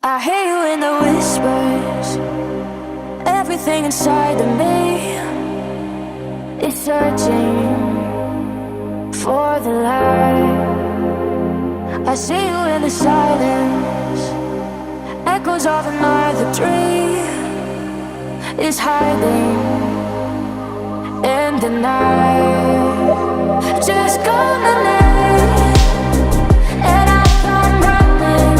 I hear you in the whispers. Everything inside of me is searching for the light. I see you in the silence. Echoes of another dream is hiding in the night. Just call my name and I come running.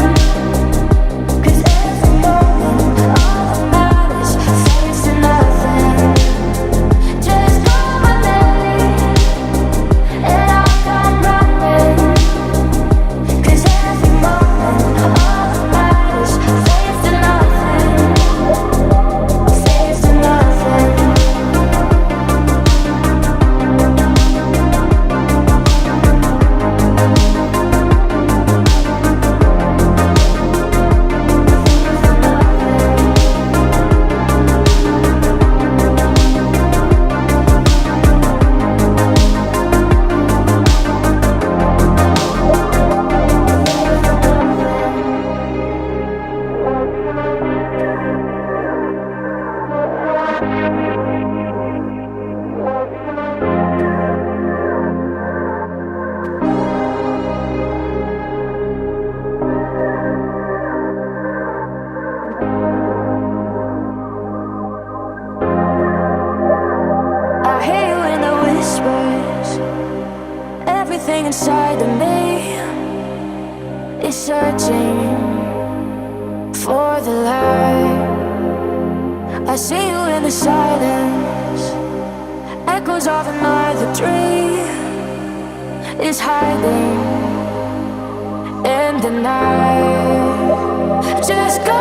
'Cause every moment all that matters fades to nothing. Just call my name and I come running. 'Cause every moment all that matters fades to nothing. Fades to nothing. I hear you in the whispers. Everything inside of me is searching for the light. I see you in the silence. Echoes of another dream is hiding in the night. Just go.